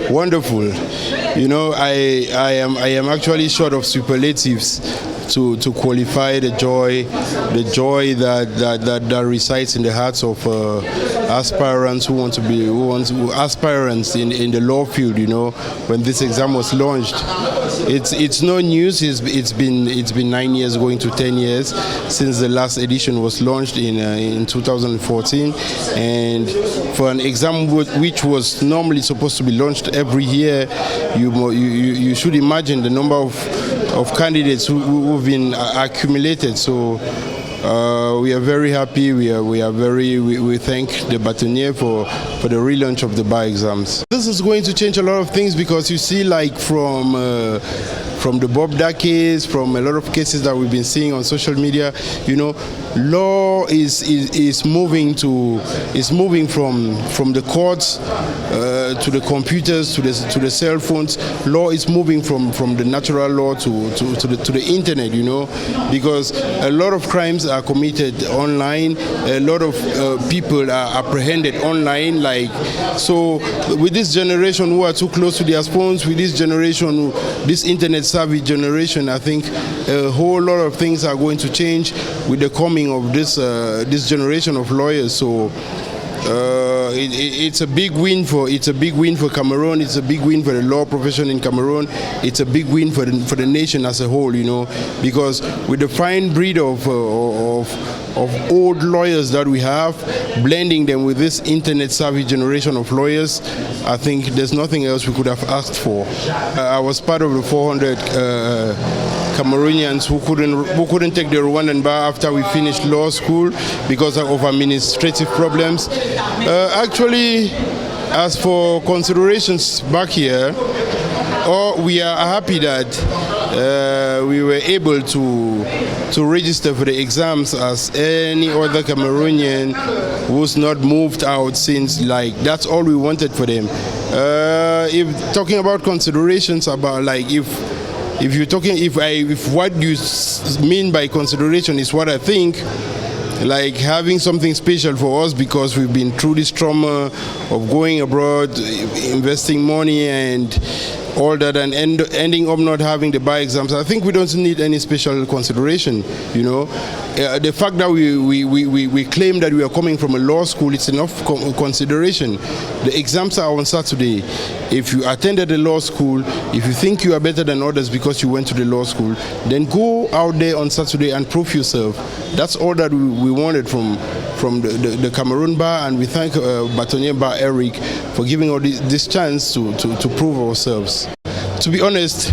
Wonderful. You know, I am actually short of superlatives to qualify the joy that resides in the hearts of aspirants who aspirants in the law field. You know, when this exam was launched, it's no news. It's been 9 years, going to 10 years since the last edition was launched in 2014, and for an exam which was normally supposed to be launched every year, you should imagine the number of candidates who've been accumulated. So we are very happy. We thank the bâtonnier for the relaunch of the bar exams. This is going to change a lot of things, because you see, like from the Bob Da case, from a lot of cases that we've been seeing on social media, you know, law is moving from the courts to the computers, to the cell phones. Law is moving from the natural law to the internet, you know, because a lot of crimes are committed online. A lot of people are apprehended online. Like, so with this generation who are too close to their phones, with this generation, this internet savvy generation, I think a whole lot of things are going to change with the coming of this generation of lawyers. So it's a big win for Cameroon. It's a big win for the law profession in Cameroon. It's a big win for the nation as a whole, you know, because with the fine breed of old lawyers that we have, blending them with this internet savvy generation of lawyers, I think there's nothing else we could have asked for. I was part of the 400 Cameroonians who couldn't take the Rwandan bar after we finished law school because of administrative problems. Actually, as for considerations back here, we are happy that we were able to register for the exams as any other Cameroonian who's not moved out since. Like, that's all we wanted for them. If talking about considerations about, like, if what you mean by consideration is what I think, like having something special for us because we've been through this trauma of going abroad, investing money and all that, and ending up not having the bar exams, I think we don't need any special consideration, you know. The fact that we claim that we are coming from a law school, it's enough consideration. The exams are on Saturday. If you attended the law school, if you think you are better than others because you went to the law school, then go out there on Saturday and prove yourself. That's all that we wanted from the Cameroon bar, and we thank Bâtonnier Bar Eric for giving us this chance to prove ourselves. To be honest,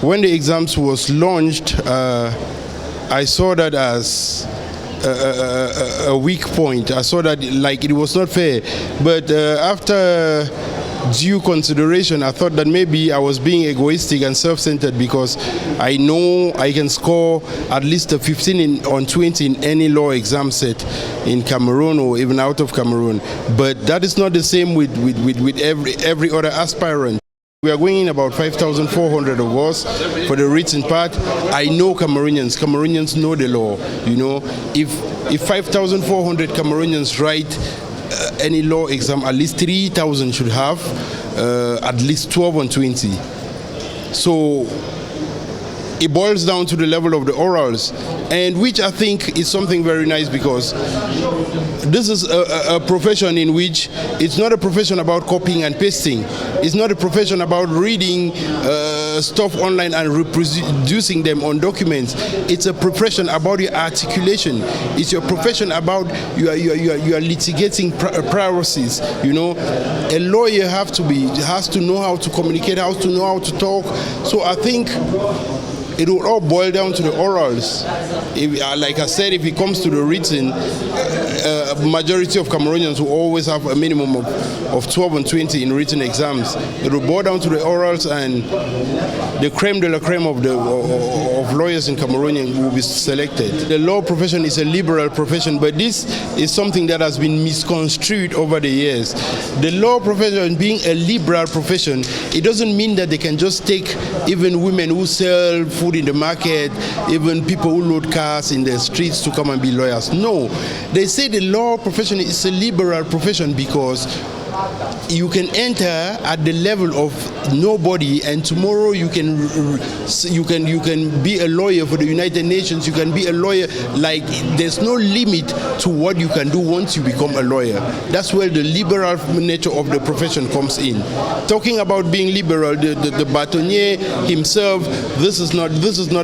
when the exams was launched, I saw that as a weak point. I saw that like it was not fair. But after due consideration, I thought that maybe I was being egoistic and self-centered because I know I can score at least a 15 on 20 in any law exam set in Cameroon or even out of Cameroon. But that is not the same with every other aspirant. We are going in about 5,400 of us for the written part. I know Cameroonians know the law. You know, if 5,400 Cameroonians write any law exam, at least 3,000 should have at least 12 on 20. So it boils down to the level of the orals, and which I think is something very nice, because this is a profession in which it's not a profession about copying and pasting. It's not a profession about reading stuff online and reproducing them on documents. It's a profession about your articulation. It's your profession about you are litigating priorities. You know, a lawyer has to know how to communicate, has to know how to talk. So I think it will all boil down to the orals. Like I said, if it comes to the written, majority of Cameroonians will always have a minimum of 12 and 20 in written exams. It will boil down to the orals, and the creme de la creme of lawyers in Cameroon will be selected. The law profession is a liberal profession, but this is something that has been misconstrued over the years. The law profession being a liberal profession, it doesn't mean that they can just take even women who sell food in the market, even people who load cars in the streets to come and be lawyers. No, they say the law profession is a liberal profession because you can enter at the level of nobody, and tomorrow you can be a lawyer for the United Nations. You can be a lawyer. Like, there's no limit to what you can do once you become a lawyer. That's where the liberal nature of the profession comes in. Talking about being liberal, the bâtonnier himself, this is not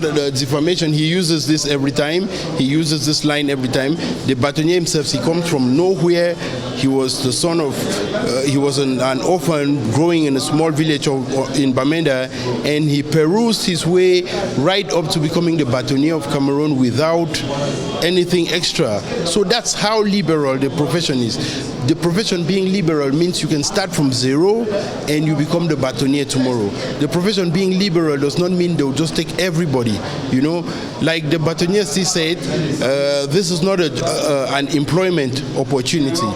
a defamation. He uses this every time. He uses this line every time. The bâtonnier himself, he comes from nowhere. He was the son of, he was an orphan growing in a small village in Bamenda, and he perused his way right up to becoming the bâtonnier of Cameroon without anything extra. So that's how liberal the profession is. The profession being liberal means you can start from zero and you become the bâtonnier tomorrow. The profession being liberal does not mean they'll just take everybody, you know. Like the bâtonnier said, this is not an employment opportunity.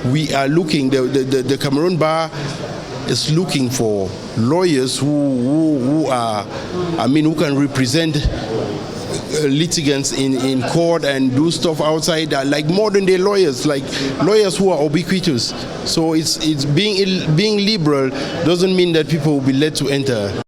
We are looking, the Cameroon Bar is looking for lawyers who can represent litigants in court and do stuff outside, like modern day lawyers, like lawyers who are ubiquitous. So it's being liberal doesn't mean that people will be led to enter.